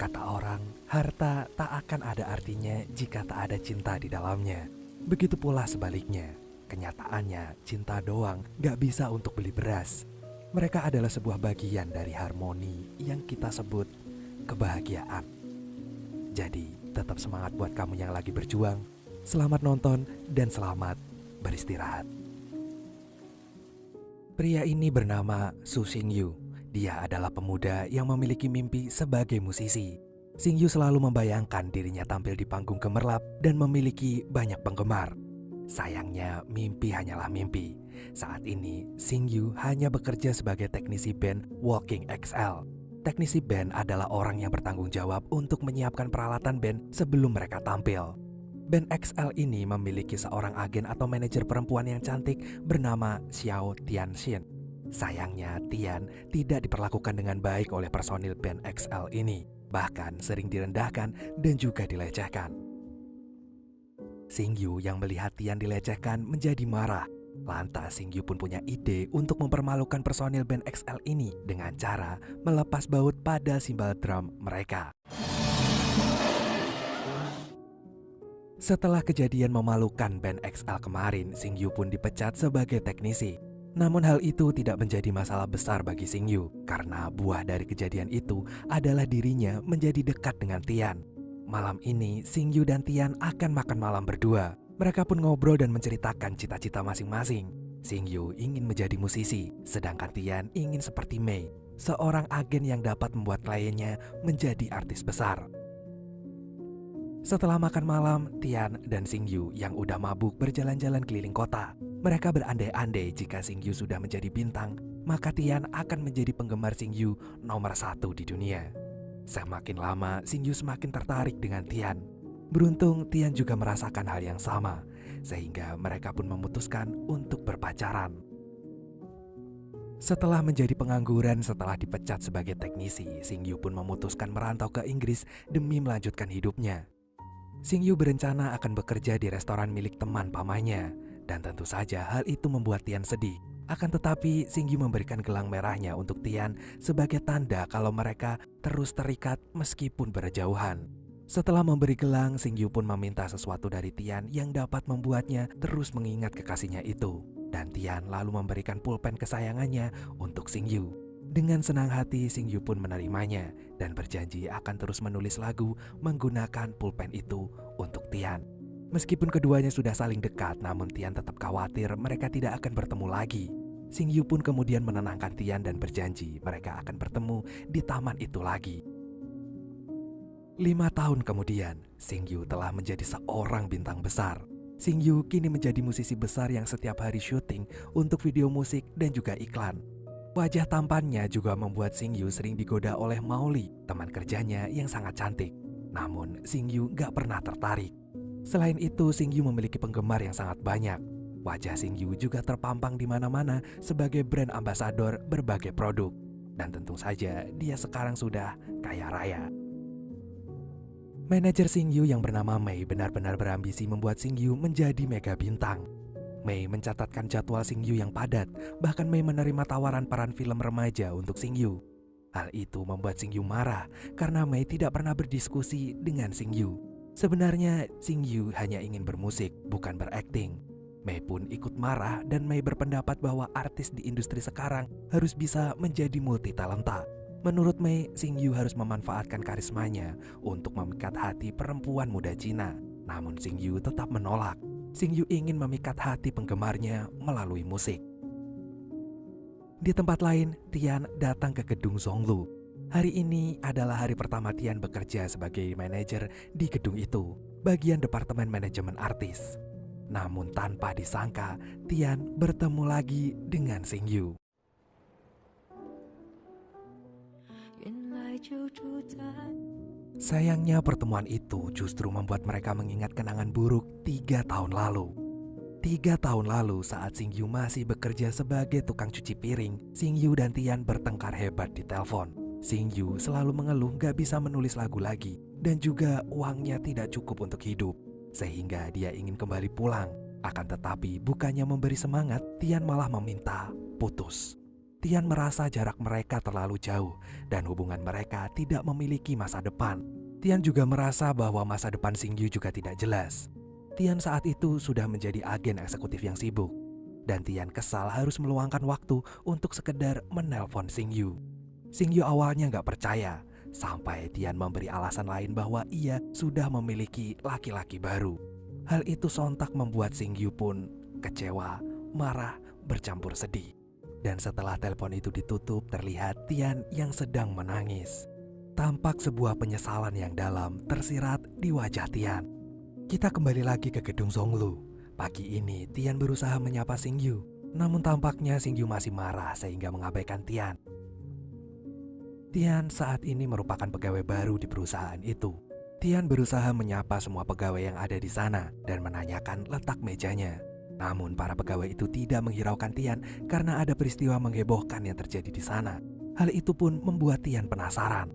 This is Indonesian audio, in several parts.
Kata orang, harta tak akan ada artinya jika tak ada cinta di dalamnya. Begitu pula sebaliknya. Kenyataannya, cinta doang gak bisa untuk beli beras. Mereka adalah sebuah bagian dari harmoni yang kita sebut kebahagiaan. Jadi, tetap semangat buat kamu yang lagi berjuang. Selamat nonton dan selamat beristirahat. Pria ini bernama Su Xingyu. Dia adalah pemuda yang memiliki mimpi sebagai musisi. Xingyu selalu membayangkan dirinya tampil di panggung gemerlap dan memiliki banyak penggemar. Sayangnya, mimpi hanyalah mimpi. Saat ini, Xingyu hanya bekerja sebagai teknisi band Walking XL. Teknisi band adalah orang yang bertanggung jawab untuk menyiapkan peralatan band sebelum mereka tampil. Band XL ini memiliki seorang agen atau manajer perempuan yang cantik bernama Xiao Tianxin. Sayangnya, Tian tidak diperlakukan dengan baik oleh personil band XL ini, bahkan sering direndahkan dan juga dilecehkan. Xingyu yang melihat Tian dilecehkan menjadi marah. Lantas Xingyu pun punya ide untuk mempermalukan personil band XL ini dengan cara melepas baut pada simbal drum mereka. Setelah kejadian memalukan band XL kemarin, Xingyu pun dipecat sebagai teknisi. Namun hal itu tidak menjadi masalah besar bagi Xingyu, karena buah dari kejadian itu adalah dirinya menjadi dekat dengan Tian. Malam ini, Xingyu dan Tian akan makan malam berdua. Mereka pun ngobrol dan menceritakan cita-cita masing-masing. Xingyu ingin menjadi musisi, sedangkan Tian ingin seperti Mei, seorang agen yang dapat membuat kliennya menjadi artis besar. Setelah makan malam, Tian dan Xingyu yang udah mabuk berjalan-jalan keliling kota. Mereka berandai-andai jika Xingyu sudah menjadi bintang, maka Tian akan menjadi penggemar Xingyu nomor 1 di dunia. Semakin lama, Xingyu semakin tertarik dengan Tian. Beruntung, Tian juga merasakan hal yang sama, sehingga mereka pun memutuskan untuk berpacaran. Setelah menjadi pengangguran setelah dipecat sebagai teknisi, Xingyu pun memutuskan merantau ke Inggris demi melanjutkan hidupnya. Xingyu berencana akan bekerja di restoran milik teman pamannya, dan tentu saja hal itu membuat Tian sedih. Akan tetapi, Xingyu memberikan gelang merahnya untuk Tian sebagai tanda kalau mereka terus terikat meskipun berjauhan. Setelah memberi gelang, Xingyu pun meminta sesuatu dari Tian yang dapat membuatnya terus mengingat kekasihnya itu. Dan Tian lalu memberikan pulpen kesayangannya untuk Xingyu. Dengan senang hati, Xingyu pun menerimanya dan berjanji akan terus menulis lagu menggunakan pulpen itu untuk Tian. Meskipun keduanya sudah saling dekat, namun Tian tetap khawatir mereka tidak akan bertemu lagi. Xingyu pun kemudian menenangkan Tian dan berjanji mereka akan bertemu di taman itu lagi. 5 tahun kemudian, Xingyu telah menjadi seorang bintang besar. Xingyu kini menjadi musisi besar yang setiap hari syuting untuk video musik dan juga iklan. Wajah tampannya juga membuat Xingyu sering digoda oleh Maoli, teman kerjanya yang sangat cantik. Namun, Xingyu gak pernah tertarik. Selain itu, Xingyu memiliki penggemar yang sangat banyak. Wajah Xingyu juga terpampang di mana-mana sebagai brand ambasador berbagai produk. Dan tentu saja dia sekarang sudah kaya raya. Manajer Xingyu yang bernama Mei benar-benar berambisi membuat Xingyu menjadi mega bintang. Mei mencatatkan jadwal Xingyu yang padat, bahkan Mei menerima tawaran peran film remaja untuk Xingyu. Hal itu membuat Xingyu marah karena Mei tidak pernah berdiskusi dengan Xingyu. Sebenarnya Xingyu hanya ingin bermusik, bukan berakting. Mei pun ikut marah dan Mei berpendapat bahwa artis di industri sekarang harus bisa menjadi multitalenta. Menurut Mei, Xingyu harus memanfaatkan karismanya untuk memikat hati perempuan muda Cina. Namun Xingyu tetap menolak. Xingyu ingin memikat hati penggemarnya melalui musik. Di tempat lain, Tian datang ke gedung Zhonglu. Hari ini adalah hari pertama Tian bekerja sebagai manajer di gedung itu, bagian departemen manajemen artis. Namun tanpa disangka, Tian bertemu lagi dengan Xingyu. Sayangnya pertemuan itu justru membuat mereka mengingat kenangan buruk 3 tahun lalu. 3 tahun lalu saat Xingyu masih bekerja sebagai tukang cuci piring, Xingyu dan Tian bertengkar hebat di telepon. Xingyu selalu mengeluh gak bisa menulis lagu lagi dan juga uangnya tidak cukup untuk hidup. Sehingga dia ingin kembali pulang. Akan tetapi bukannya memberi semangat, Tian malah meminta putus. Tian merasa jarak mereka terlalu jauh dan hubungan mereka tidak memiliki masa depan. Tian juga merasa bahwa masa depan Xingyu juga tidak jelas. Tian saat itu sudah menjadi agen eksekutif yang sibuk, dan Tian kesal harus meluangkan waktu untuk sekedar menelpon Xingyu. Xingyu awalnya nggak percaya, sampai Tian memberi alasan lain bahwa ia sudah memiliki laki-laki baru. Hal itu sontak membuat Xingyu pun kecewa, marah, bercampur sedih. Dan setelah telepon itu ditutup, terlihat Tian yang sedang menangis. Tampak sebuah penyesalan yang dalam tersirat di wajah Tian. Kita kembali lagi ke gedung Zhonglu. Pagi ini Tian berusaha menyapa Xingyu, namun tampaknya Xingyu masih marah sehingga mengabaikan Tian. Tian saat ini merupakan pegawai baru di perusahaan itu. Tian berusaha menyapa semua pegawai yang ada di sana dan menanyakan letak mejanya. Namun para pegawai itu tidak menghiraukan Tian karena ada peristiwa menghebohkan yang terjadi di sana. Hal itu pun membuat Tian penasaran.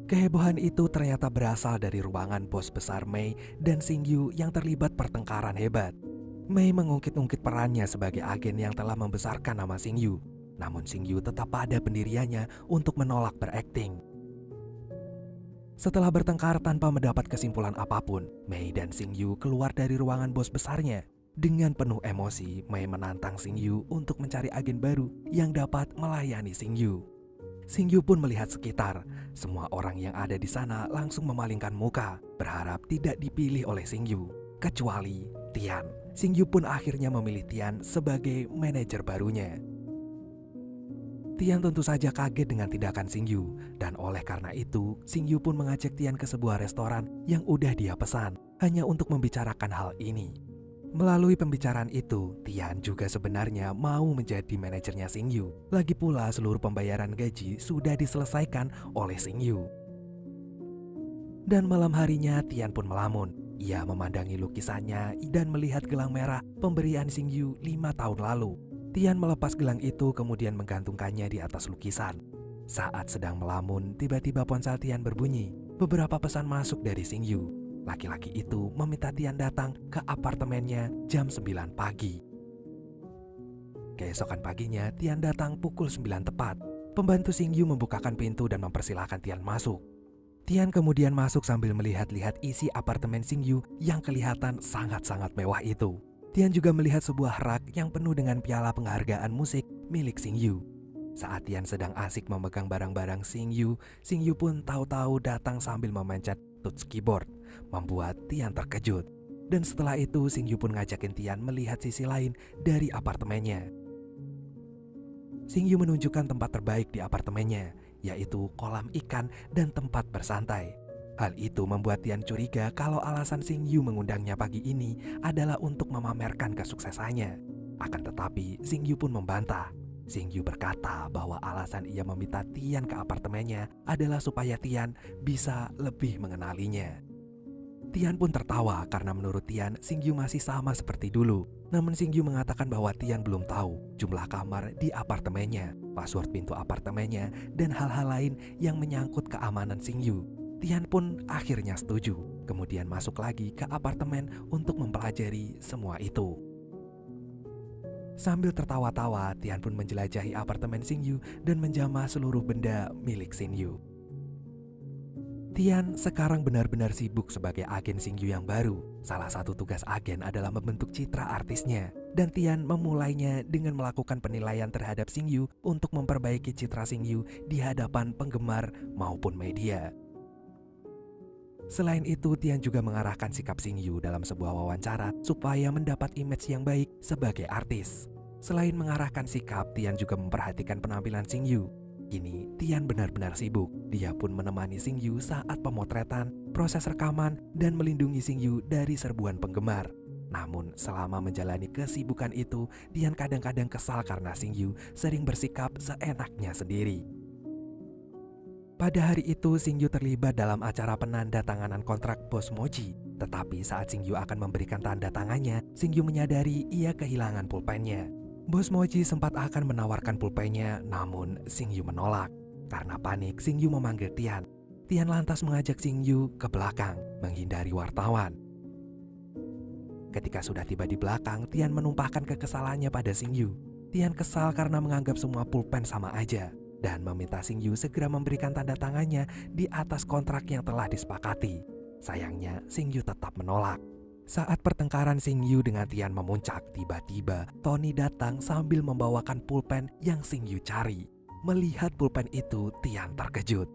Kehebohan itu ternyata berasal dari ruangan bos besar Mei dan Xingyu yang terlibat pertengkaran hebat. Mei mengungkit-ungkit perannya sebagai agen yang telah membesarkan nama Xingyu. Namun Xingyu tetap pada pendiriannya untuk menolak berakting. Setelah bertengkar tanpa mendapat kesimpulan apapun, Mei dan Xingyu keluar dari ruangan bos besarnya. Dengan penuh emosi, Mei menantang Xingyu untuk mencari agen baru yang dapat melayani Xingyu. Xingyu pun melihat sekitar. Semua orang yang ada di sana langsung memalingkan muka, berharap tidak dipilih oleh Xingyu, kecuali Tian. Xingyu pun akhirnya memilih Tian sebagai manajer barunya. Tian tentu saja kaget dengan tindakan Xingyu, dan oleh karena itu, Xingyu pun mengajak Tian ke sebuah restoran yang udah dia pesan, hanya untuk membicarakan hal ini. Melalui pembicaraan itu, Tian juga sebenarnya mau menjadi manajernya Xingyu. Lagi pula seluruh pembayaran gaji sudah diselesaikan oleh Xingyu. Dan malam harinya Tian pun melamun. Ia memandangi lukisannya dan melihat gelang merah pemberian Xingyu 5 tahun lalu. Tian melepas gelang itu kemudian menggantungkannya di atas lukisan. Saat sedang melamun, tiba-tiba ponsel Tian berbunyi. Beberapa pesan masuk dari Xingyu. Laki-laki itu meminta Tian datang ke apartemennya jam 9 pagi. Keesokan paginya, Tian datang pukul 9 tepat. Pembantu Xingyu membukakan pintu dan mempersilahkan Tian masuk. Tian kemudian masuk sambil melihat-lihat isi apartemen Xingyu yang kelihatan sangat-sangat mewah itu. Tian juga melihat sebuah rak yang penuh dengan piala penghargaan musik milik Xingyu. Saat Tian sedang asik memegang barang-barang Xingyu, Xingyu pun tahu-tahu datang sambil memencet touch keyboard, membuat Tian terkejut. Dan setelah itu Xingyu pun ngajakin Tian melihat sisi lain dari apartemennya. Xingyu menunjukkan tempat terbaik di apartemennya, yaitu kolam ikan dan tempat bersantai. Hal itu membuat Tian curiga kalau alasan Xingyu mengundangnya pagi ini adalah untuk memamerkan kesuksesannya. Akan tetapi Xingyu pun membantah. Xingyu berkata bahwa alasan ia meminta Tian ke apartemennya adalah supaya Tian bisa lebih mengenalinya. Tian pun tertawa karena menurut Tian, Xingyu masih sama seperti dulu. Namun Xingyu mengatakan bahwa Tian belum tahu jumlah kamar di apartemennya, password pintu apartemennya, dan hal-hal lain yang menyangkut keamanan Xingyu. Tian pun akhirnya setuju, kemudian masuk lagi ke apartemen untuk mempelajari semua itu. Sambil tertawa-tawa, Tian pun menjelajahi apartemen Xingyu dan menjamah seluruh benda milik Xingyu. Tian sekarang benar-benar sibuk sebagai agen Xingyu yang baru. Salah satu tugas agen adalah membentuk citra artisnya, dan Tian memulainya dengan melakukan penilaian terhadap Xingyu untuk memperbaiki citra Xingyu di hadapan penggemar maupun media. Selain itu, Tian juga mengarahkan sikap Xingyu dalam sebuah wawancara supaya mendapat image yang baik sebagai artis. Selain mengarahkan sikap, Tian juga memperhatikan penampilan Xingyu. Kini, Tian benar-benar sibuk. Dia pun menemani Xingyu saat pemotretan, proses rekaman, dan melindungi Xingyu dari serbuan penggemar. Namun, selama menjalani kesibukan itu, Tian kadang-kadang kesal karena Xingyu sering bersikap seenaknya sendiri. Pada hari itu, Xingyu terlibat dalam acara penandatanganan kontrak bos Moji. Tetapi saat Xingyu akan memberikan tanda tangannya, Xingyu menyadari ia kehilangan pulpennya. Bos Moji sempat akan menawarkan pulpennya, namun Xingyu menolak. Karena panik, Xingyu memanggil Tian. Tian lantas mengajak Xingyu ke belakang, menghindari wartawan. Ketika sudah tiba di belakang, Tian menumpahkan kekesalannya pada Xingyu. Tian kesal karena menganggap semua pulpen sama aja dan meminta Xingyu segera memberikan tanda tangannya di atas kontrak yang telah disepakati. Sayangnya, Xingyu tetap menolak. Saat pertengkaran Xingyu dengan Tian memuncak, tiba-tiba Tony datang sambil membawakan pulpen yang Xingyu cari. Melihat pulpen itu, Tian terkejut.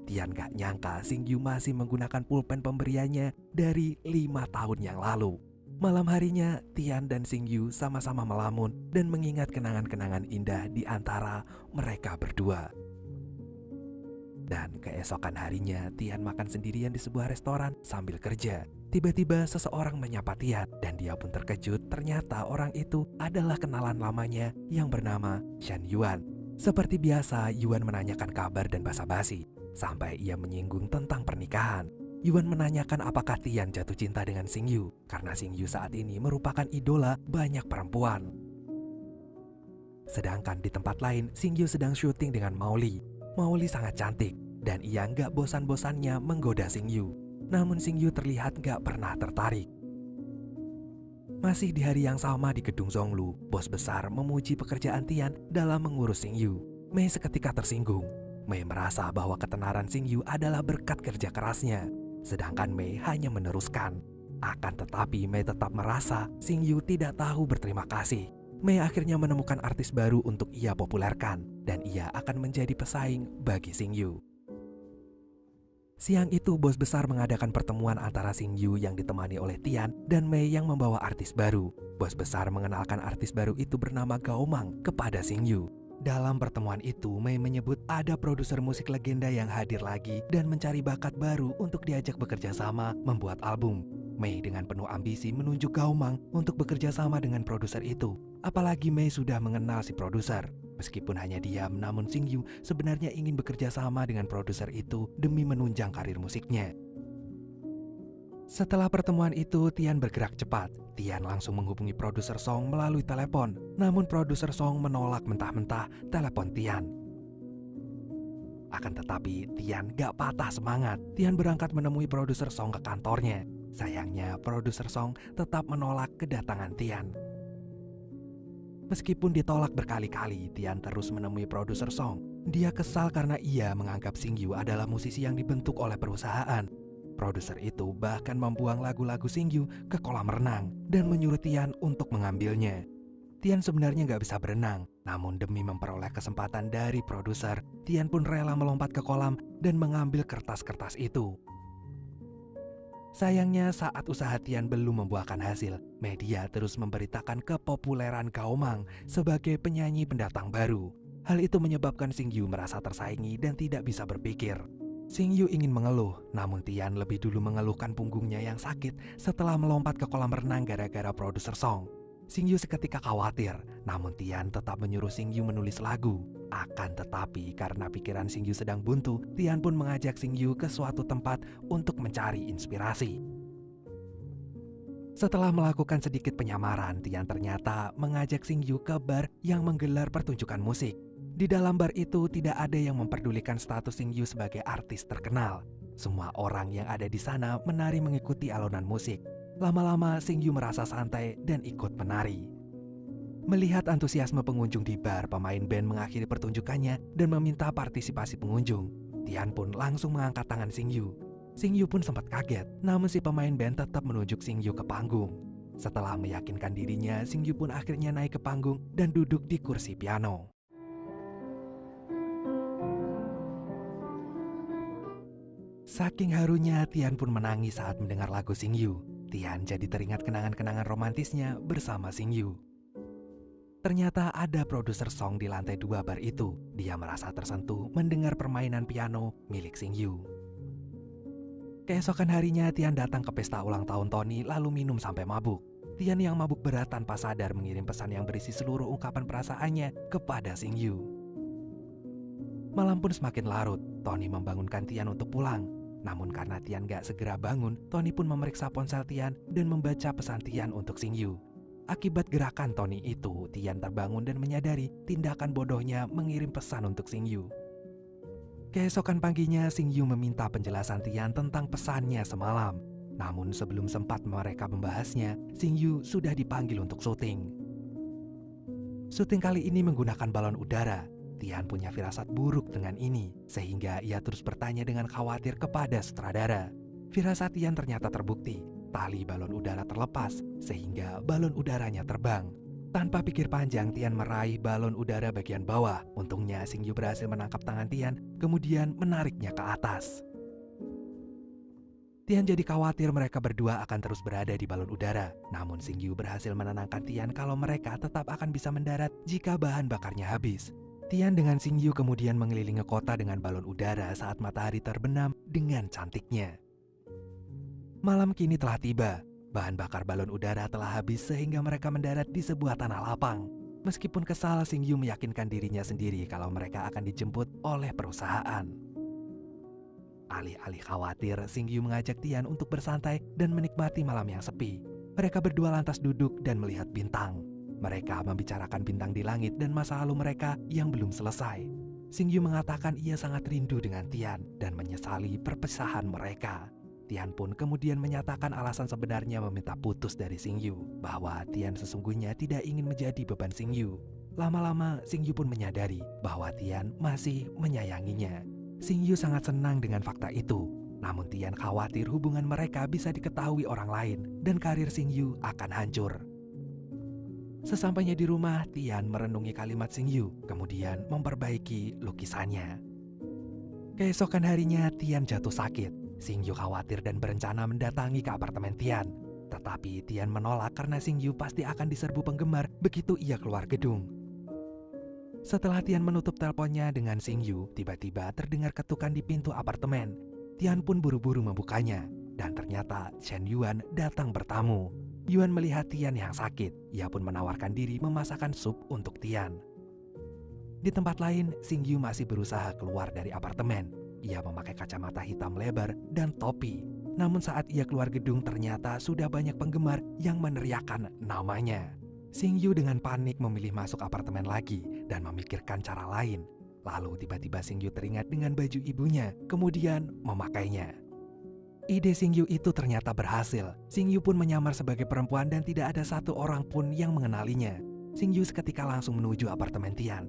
Tian gak nyangka Xingyu masih menggunakan pulpen pemberiannya dari 5 tahun yang lalu. Malam harinya, Tian dan Xingyu sama-sama melamun dan mengingat kenangan-kenangan indah di antara mereka berdua. Dan keesokan harinya, Tian makan sendirian di sebuah restoran sambil kerja. Tiba-tiba seseorang menyapa Tian dan dia pun terkejut, ternyata orang itu adalah kenalan lamanya yang bernama Shen Yuan. Seperti biasa, Yuan menanyakan kabar dan basa-basi, sampai ia menyinggung tentang pernikahan. Yuan menanyakan apakah Tian jatuh cinta dengan Xingyu, karena Xingyu saat ini merupakan idola banyak perempuan. Sedangkan di tempat lain, Xingyu sedang syuting dengan Mao Li. Mao Li sangat cantik, dan ia nggak bosan-bosannya menggoda Xingyu. Namun Xingyu terlihat nggak pernah tertarik. Masih di hari yang sama di gedung Zhonglu, bos besar memuji pekerjaan Tian dalam mengurus Xingyu. Mei seketika tersinggung. Mei merasa bahwa ketenaran Xingyu adalah berkat kerja kerasnya. Sedangkan Mei hanya meneruskan. Akan tetapi Mei tetap merasa Xingyu tidak tahu berterima kasih. Mei akhirnya menemukan artis baru untuk ia populerkan, dan ia akan menjadi pesaing bagi Xingyu. Siang itu bos besar mengadakan pertemuan antara Xingyu yang ditemani oleh Tian dan Mei yang membawa artis baru. Bos besar mengenalkan artis baru itu bernama Gao Mang kepada Xingyu. Dalam pertemuan itu, Mei menyebut ada produser musik legenda yang hadir lagi dan mencari bakat baru untuk diajak bekerja sama membuat album. Mei dengan penuh ambisi menunjuk Gao Mang untuk bekerja sama dengan produser itu. Apalagi Mei sudah mengenal si produser. Meskipun hanya diam, namun Xingyu sebenarnya ingin bekerja sama dengan produser itu demi menunjang karir musiknya. Setelah pertemuan itu, Tian bergerak cepat. Tian langsung menghubungi produser Song melalui telepon. Namun produser Song menolak mentah-mentah telepon Tian. Akan tetapi, Tian gak patah semangat. Tian berangkat menemui produser Song ke kantornya. Sayangnya, produser Song tetap menolak kedatangan Tian. Meskipun ditolak berkali-kali, Tian terus menemui produser Song. Dia kesal karena ia menganggap Xingyu adalah musisi yang dibentuk oleh perusahaan. Produser itu bahkan membuang lagu-lagu Xingyu ke kolam renang dan menyuruh Tian untuk mengambilnya. Tian sebenarnya gak bisa berenang, namun demi memperoleh kesempatan dari produser, Tian pun rela melompat ke kolam dan mengambil kertas-kertas itu. Sayangnya saat usaha Tian belum membuahkan hasil, media terus memberitakan kepopuleran Gao Mang sebagai penyanyi pendatang baru. Hal itu menyebabkan Xingyu merasa tersaingi dan tidak bisa berpikir. Xingyu ingin mengeluh, namun Tian lebih dulu mengeluhkan punggungnya yang sakit setelah melompat ke kolam renang gara-gara produser Song. Xingyu seketika khawatir, namun Tian tetap menyuruh Xingyu menulis lagu. Akan tetapi karena pikiran Xingyu sedang buntu, Tian pun mengajak Xingyu ke suatu tempat untuk mencari inspirasi. Setelah melakukan sedikit penyamaran, Tian ternyata mengajak Xingyu ke bar yang menggelar pertunjukan musik. Di dalam bar itu tidak ada yang memperdulikan status Xingyu sebagai artis terkenal. Semua orang yang ada di sana menari mengikuti alunan musik. Lama-lama Xingyu merasa santai dan ikut menari. Melihat antusiasme pengunjung di bar, pemain band mengakhiri pertunjukannya dan meminta partisipasi pengunjung. Tian pun langsung mengangkat tangan Xingyu. Xingyu pun sempat kaget, namun si pemain band tetap menunjuk Xingyu ke panggung. Setelah meyakinkan dirinya, Xingyu pun akhirnya naik ke panggung dan duduk di kursi piano. Saking harunya, Tian pun menangis saat mendengar lagu Xingyu. Tian jadi teringat kenangan-kenangan romantisnya bersama Xingyu. Ternyata ada produser Song di lantai 2 bar itu. Dia merasa tersentuh mendengar permainan piano milik Xingyu. Keesokan harinya, Tian datang ke pesta ulang tahun Tony lalu minum sampai mabuk. Tian yang mabuk berat tanpa sadar mengirim pesan yang berisi seluruh ungkapan perasaannya kepada Xingyu. Malam pun semakin larut. Tony membangunkan Tian untuk pulang. Namun karena Tian gak segera bangun, Tony pun memeriksa ponsel Tian dan membaca pesan Tian untuk Xingyu. Akibat gerakan Tony itu, Tian terbangun dan menyadari tindakan bodohnya mengirim pesan untuk Xingyu. Keesokan paginya, Xingyu meminta penjelasan Tian tentang pesannya semalam. Namun sebelum sempat mereka membahasnya, Xingyu sudah dipanggil untuk syuting. Syuting kali ini menggunakan balon udara. Tian punya firasat buruk dengan ini, sehingga ia terus bertanya dengan khawatir kepada sutradara. Firasat Tian ternyata terbukti. Tali balon udara terlepas, sehingga balon udaranya terbang. Tanpa pikir panjang, Tian meraih balon udara bagian bawah. Untungnya Xing Yu berhasil menangkap tangan Tian, kemudian menariknya ke atas. Tian jadi khawatir mereka berdua akan terus berada di balon udara. Namun Xing Yu berhasil menenangkan Tian kalau mereka tetap akan bisa mendarat jika bahan bakarnya habis. Tian dengan Xing Yu kemudian mengelilingi kota dengan balon udara saat matahari terbenam dengan cantiknya. Malam kini telah tiba. Bahan bakar balon udara telah habis sehingga mereka mendarat di sebuah tanah lapang. Meskipun kesal, Xing Yu meyakinkan dirinya sendiri kalau mereka akan dijemput oleh perusahaan. Alih-alih khawatir, Xing Yu mengajak Tian untuk bersantai dan menikmati malam yang sepi. Mereka berdua lantas duduk dan melihat bintang. Mereka membicarakan bintang di langit dan masa lalu mereka yang belum selesai. Xing Yu mengatakan ia sangat rindu dengan Tian dan menyesali perpisahan mereka. Tian pun kemudian menyatakan alasan sebenarnya meminta putus dari Xing Yu, bahwa Tian sesungguhnya tidak ingin menjadi beban Xing Yu. Lama-lama Xing Yu pun menyadari bahwa Tian masih menyayanginya. Xing Yu sangat senang dengan fakta itu. Namun Tian khawatir hubungan mereka bisa diketahui orang lain dan karir Xing Yu akan hancur. Sesampainya di rumah, Tian merenungi kalimat Xing Yu, kemudian memperbaiki lukisannya. Keesokan harinya, Tian jatuh sakit. Xing Yu khawatir dan berencana mendatangi ke apartemen Tian. Tetapi Tian menolak karena Xing Yu pasti akan diserbu penggemar begitu ia keluar gedung. Setelah Tian menutup teleponnya dengan Xing Yu, tiba-tiba terdengar ketukan di pintu apartemen. Tian pun buru-buru membukanya, dan ternyata Chen Yuan datang bertamu. Yuan melihat Tian yang sakit, ia pun menawarkan diri memasakkan sup untuk Tian. Di tempat lain, Xing Yu masih berusaha keluar dari apartemen. Ia memakai kacamata hitam lebar dan topi. Namun saat ia keluar gedung ternyata sudah banyak penggemar yang meneriakkan namanya. Xing Yu dengan panik memilih masuk apartemen lagi dan memikirkan cara lain. Lalu tiba-tiba Xing Yu teringat dengan baju ibunya, kemudian memakainya. Ide Xing Yu itu ternyata berhasil. Xing Yu pun menyamar sebagai perempuan dan tidak ada satu orang pun yang mengenalinya. Xing Yu seketika langsung menuju apartemen Tian.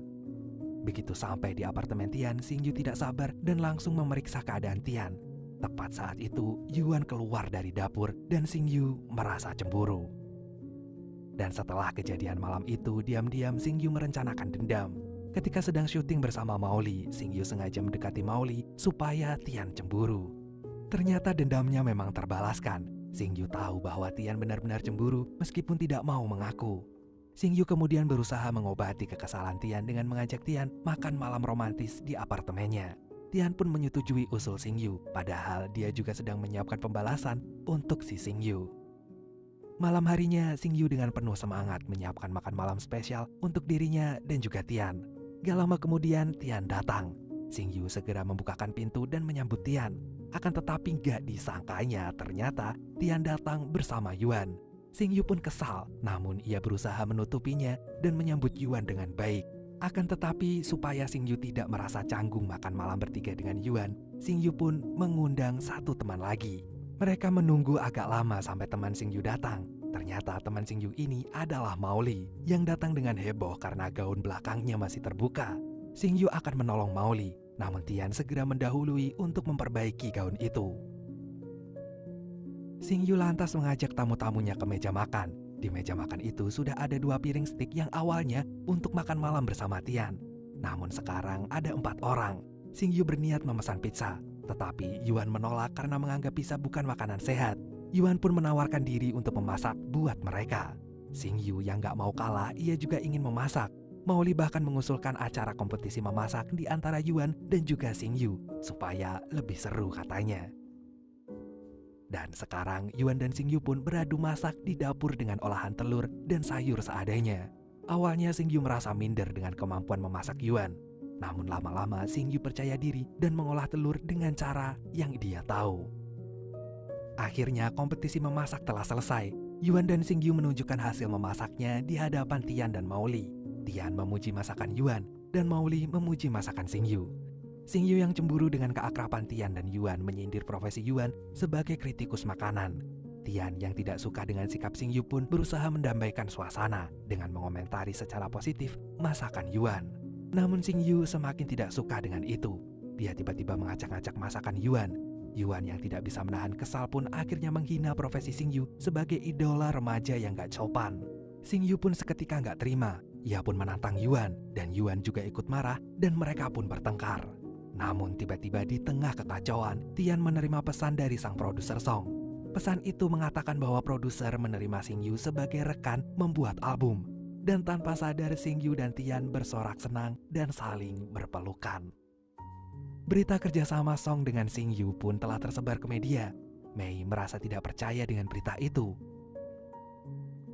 Begitu sampai di apartemen Tian, Xing Yu tidak sabar dan langsung memeriksa keadaan Tian. Tepat saat itu, Yuan keluar dari dapur dan Xing Yu merasa cemburu. Dan setelah kejadian malam itu, diam-diam Xing Yu merencanakan dendam. Ketika sedang syuting bersama Maoli, Xing Yu sengaja mendekati Maoli supaya Tian cemburu. Ternyata dendamnya memang terbalaskan. Xing Yu tahu bahwa Tian benar-benar cemburu meskipun tidak mau mengaku. Xing Yu kemudian berusaha mengobati kekesalan Tian dengan mengajak Tian makan malam romantis di apartemennya. Tian pun menyetujui usul Xing Yu, padahal dia juga sedang menyiapkan pembalasan untuk si Xing Yu. Malam harinya, Xing Yu dengan penuh semangat menyiapkan makan malam spesial untuk dirinya dan juga Tian. Gak lama kemudian, Tian datang. Xing Yu segera membukakan pintu dan menyambut Tian. Akan tetapi gak disangkanya, ternyata Tian datang bersama Yuan. Xing Yu pun kesal, namun ia berusaha menutupinya dan menyambut Yuan dengan baik. Akan tetapi supaya Xing Yu tidak merasa canggung makan malam bertiga dengan Yuan, Xing Yu pun mengundang satu teman lagi. Mereka menunggu agak lama sampai teman Xing Yu datang. Ternyata teman Xing Yu ini adalah Maoli yang datang dengan heboh karena gaun belakangnya masih terbuka. Xing Yu akan menolong Maoli, namun Tian segera mendahului untuk memperbaiki gaun itu. Xing Yu lantas mengajak tamu-tamunya ke meja makan. Di meja makan itu sudah ada 2 piring stik yang awalnya untuk makan malam bersama Tian. Namun sekarang ada 4 orang. Xing Yu berniat memesan pizza, tetapi Yuan menolak karena menganggap pizza bukan makanan sehat. Yuan pun menawarkan diri untuk memasak buat mereka. Xing Yu yang gak mau kalah, ia juga ingin memasak. Maoli bahkan mengusulkan acara kompetisi memasak di antara Yuan dan juga Xing Yu, supaya lebih seru katanya. Dan sekarang Yuan dan Xing Yu pun beradu masak di dapur dengan olahan telur dan sayur seadanya. Awalnya Xing Yu merasa minder dengan kemampuan memasak Yuan. Namun lama-lama Xing Yu percaya diri dan mengolah telur dengan cara yang dia tahu. Akhirnya kompetisi memasak telah selesai. Yuan dan Xing Yu menunjukkan hasil memasaknya di hadapan Tian dan Maoli. Tian memuji masakan Yuan dan Maoli memuji masakan Xing Yu. Xing Yu yang cemburu dengan keakraban Tian dan Yuan menyindir profesi Yuan sebagai kritikus makanan. Tian yang tidak suka dengan sikap Xing Yu pun berusaha mendamaikan suasana dengan mengomentari secara positif masakan Yuan. Namun Xing Yu semakin tidak suka dengan itu. Dia tiba-tiba mengacak-acak masakan Yuan. Yuan yang tidak bisa menahan kesal pun akhirnya menghina profesi Xing Yu sebagai idola remaja yang gak sopan. Xing Yu pun seketika gak terima. Ia pun menantang Yuan dan Yuan juga ikut marah dan mereka pun bertengkar. Namun tiba-tiba di tengah kekacauan, Tian menerima pesan dari sang produser song. Pesan itu mengatakan bahwa produser menerima Xing Yu sebagai rekan membuat album. Dan tanpa sadar Xing Yu dan Tian bersorak senang dan saling berpelukan. Berita kerjasama Song dengan Xing Yu pun telah tersebar ke media. Mei merasa tidak percaya dengan berita itu.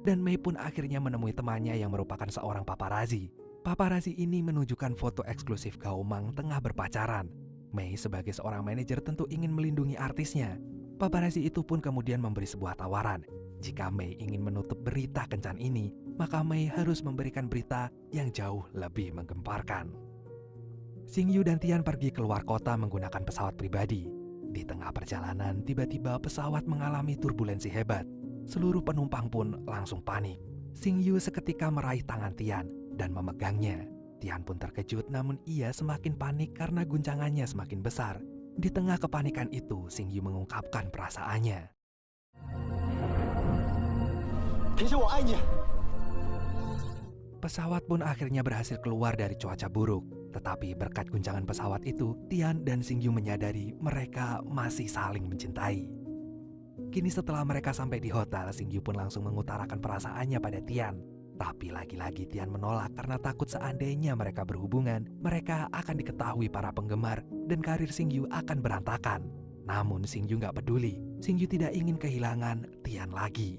Dan Mei pun akhirnya menemui temannya yang merupakan seorang paparazi. Paparazi ini menunjukkan foto eksklusif Gao Mang tengah berpacaran. Mei sebagai seorang manajer tentu ingin melindungi artisnya. Paparazi itu pun kemudian memberi sebuah tawaran. Jika Mei ingin menutup berita kencan ini, maka Mei harus memberikan berita yang jauh lebih menggemparkan. Xing Yu dan Tian pergi keluar kota menggunakan pesawat pribadi. Di tengah perjalanan, tiba-tiba pesawat mengalami turbulensi hebat. Seluruh penumpang pun langsung panik. Xing Yu seketika meraih tangan Tian dan memegangnya. Tian pun terkejut, namun ia semakin panik karena guncangannya semakin besar. Di tengah kepanikan itu, Xing Yu mengungkapkan perasaannya. Pesawat pun akhirnya berhasil keluar dari cuaca buruk. Tetapi berkat guncangan pesawat itu, Tian dan Xing Yu menyadari mereka masih saling mencintai. Kini setelah mereka sampai di hotel, Xing Yu pun langsung mengutarakan perasaannya pada Tian. Tapi lagi-lagi Tian menolak karena takut seandainya mereka berhubungan, mereka akan diketahui para penggemar dan karir Xing Yu akan berantakan. Namun Xing Yu gak peduli, Xing Yu tidak ingin kehilangan Tian lagi.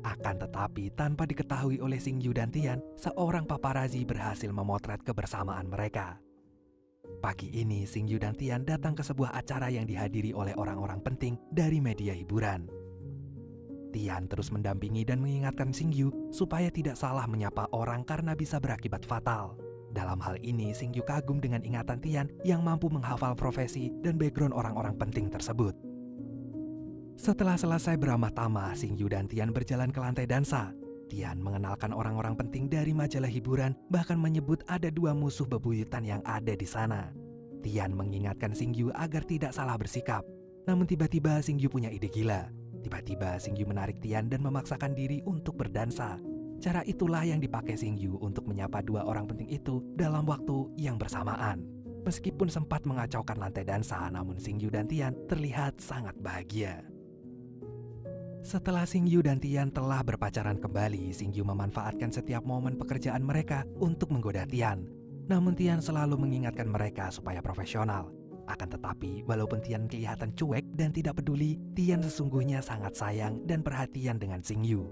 Akan tetapi tanpa diketahui oleh Xing Yu dan Tian, seorang paparazi berhasil memotret kebersamaan mereka. Pagi ini Xing Yu dan Tian datang ke sebuah acara yang dihadiri oleh orang-orang penting dari media hiburan. Tian terus mendampingi dan mengingatkan Xing Yu supaya tidak salah menyapa orang karena bisa berakibat fatal. Dalam hal ini Xing Yu kagum dengan ingatan Tian yang mampu menghafal profesi dan background orang-orang penting tersebut. Setelah selesai beramah tamah, Xing Yu dan Tian berjalan ke lantai dansa. Tian mengenalkan orang-orang penting dari majalah hiburan, bahkan menyebut ada 2 musuh bebuyutan yang ada di sana. Tian mengingatkan Xing Yu agar tidak salah bersikap. Namun tiba-tiba Xing Yu punya ide gila. Tiba-tiba Xing Yu menarik Tian dan memaksakan diri untuk berdansa. Cara itulah yang dipakai Xing Yu untuk menyapa 2 orang penting itu dalam waktu yang bersamaan. Meskipun sempat mengacaukan lantai dansa, namun Xing Yu dan Tian terlihat sangat bahagia. Setelah Xing Yu dan Tian telah berpacaran kembali, Xing Yu memanfaatkan setiap momen pekerjaan mereka untuk menggoda Tian. Namun Tian selalu mengingatkan mereka supaya profesional. Akan tetapi, walaupun Tian kelihatan cuek dan tidak peduli, Tian sesungguhnya sangat sayang dan perhatian dengan Xing Yu.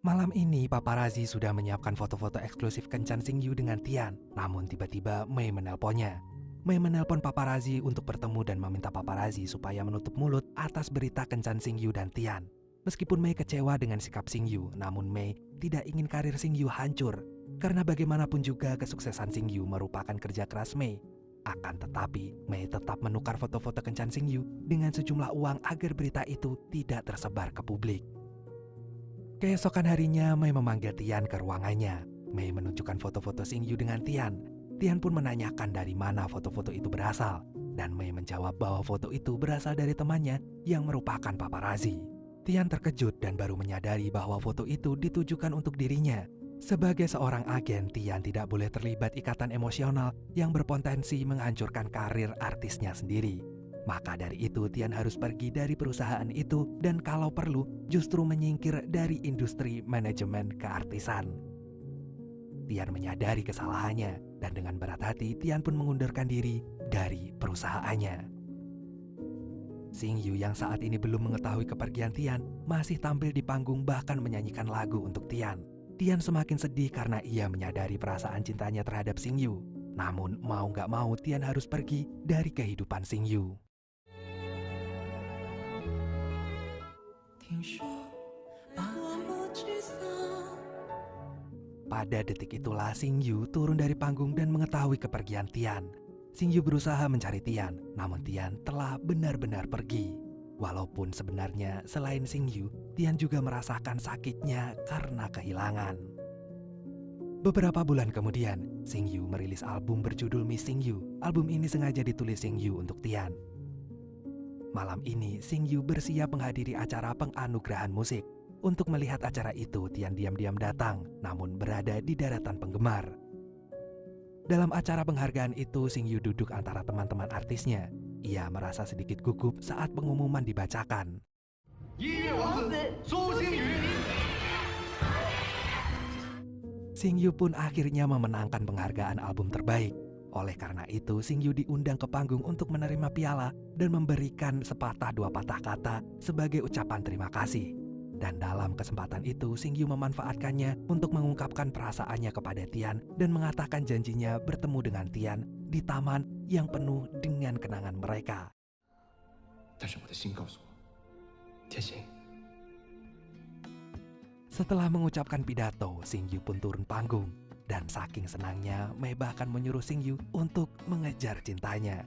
Malam ini, paparazi sudah menyiapkan foto-foto eksklusif kencan Xing Yu dengan Tian. Namun tiba-tiba Mei menelponnya. Mei menelpon paparazi untuk bertemu dan meminta paparazi supaya menutup mulut atas berita kencan Xing Yu dan Tian. Meskipun Mei kecewa dengan sikap Xing Yu, namun Mei tidak ingin karir Xing Yu hancur. Karena bagaimanapun juga kesuksesan Xing Yu merupakan kerja keras Mei. Akan tetapi, Mei tetap menukar foto-foto kencan Xing Yu dengan sejumlah uang agar berita itu tidak tersebar ke publik. Keesokan harinya, Mei memanggil Tian ke ruangannya. Mei menunjukkan foto-foto Xing Yu dengan Tian. Tian pun menanyakan dari mana foto-foto itu berasal. Dan Mei menjawab bahwa foto itu berasal dari temannya yang merupakan paparazi. Tian terkejut dan baru menyadari bahwa foto itu ditujukan untuk dirinya. Sebagai seorang agen, Tian tidak boleh terlibat ikatan emosional yang berpotensi menghancurkan karir artisnya sendiri. Maka dari itu Tian harus pergi dari perusahaan itu dan kalau perlu justru menyingkir dari industri manajemen keartisan. Tian menyadari kesalahannya dan dengan berat hati Tian pun mengundurkan diri dari perusahaannya. Xing Yu yang saat ini belum mengetahui kepergian Tian masih tampil di panggung bahkan menyanyikan lagu untuk Tian. Tian semakin sedih karena ia menyadari perasaan cintanya terhadap Xing Yu. Namun mau gak mau Tian harus pergi dari kehidupan Xing Yu. Pada detik itulah Xing Yu turun dari panggung dan mengetahui kepergian Tian. Xing Yu berusaha mencari Tian, namun Tian telah benar-benar pergi. Walaupun sebenarnya selain Xingyu, Tian juga merasakan sakitnya karena kehilangan. Beberapa bulan kemudian, Xingyu merilis album berjudul Missing You. Album ini sengaja ditulis Xingyu untuk Tian. Malam ini, Xingyu bersiap menghadiri acara penganugerahan musik. Untuk melihat acara itu, Tian diam-diam datang, namun berada di daratan penggemar. Dalam acara penghargaan itu, Xingyu duduk antara teman-teman artisnya. Ia merasa sedikit gugup saat pengumuman dibacakan. Xingyu pun akhirnya memenangkan penghargaan album terbaik. Oleh karena itu, Xingyu diundang ke panggung untuk menerima piala dan memberikan sepatah dua patah kata sebagai ucapan terima kasih. Dan dalam kesempatan itu, Xingyu memanfaatkannya untuk mengungkapkan perasaannya kepada Tian dan mengatakan janjinya bertemu dengan Tian di taman yang penuh dengan kenangan mereka. Setelah mengucapkan pidato, Xingyu pun turun panggung. Dan saking senangnya, Mei bahkan menyuruh Xingyu untuk mengejar cintanya.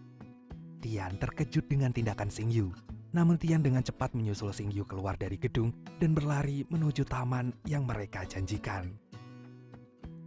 Tian terkejut dengan tindakan Xingyu. Namun Tian dengan cepat menyusul Xingyu keluar dari gedung dan berlari menuju taman yang mereka janjikan.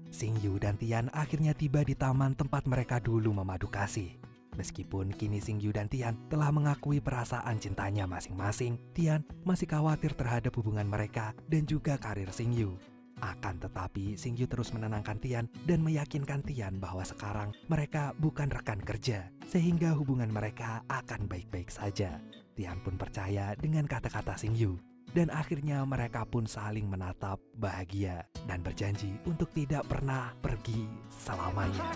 Xingyu dan Tian akhirnya tiba di taman tempat mereka dulu memadu kasih. Meskipun kini Xingyu dan Tian telah mengakui perasaan cintanya masing-masing, Tian masih khawatir terhadap hubungan mereka dan juga karir Xingyu. Akan tetapi, Xingyu terus menenangkan Tian dan meyakinkan Tian bahwa sekarang mereka bukan rekan kerja, sehingga hubungan mereka akan baik-baik saja. Tian pun percaya dengan kata-kata Xingyu, dan akhirnya mereka pun saling menatap bahagia dan berjanji untuk tidak pernah pergi selamanya.